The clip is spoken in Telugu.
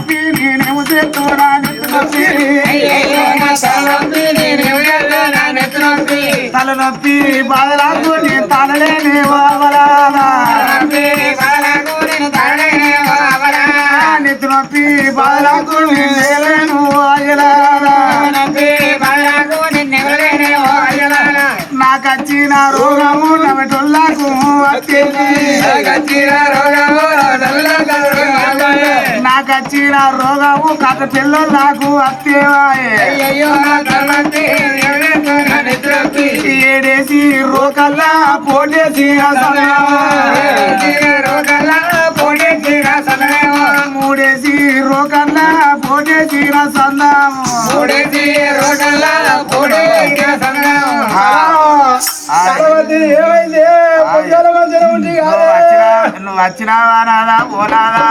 తలనొప్పి నేనేమో చేస్తున్నా తలనొప్పి బాధలకు నేను తలలేనే నెత్తి నొప్పి బాధలకు నేను చేయలేను నాకు వచ్చిన రోగము నవటొల్లకు నాకు వచ్చిన రోగము కథ పిల్లలకు అత్తేవాయే ఏడేసి రోకల్లా పోటేసి మూడేసి రోకల్లా పోటేసిన సందాము ఏమైంది నువ్వు వచ్చినావా నాదా పోనాదా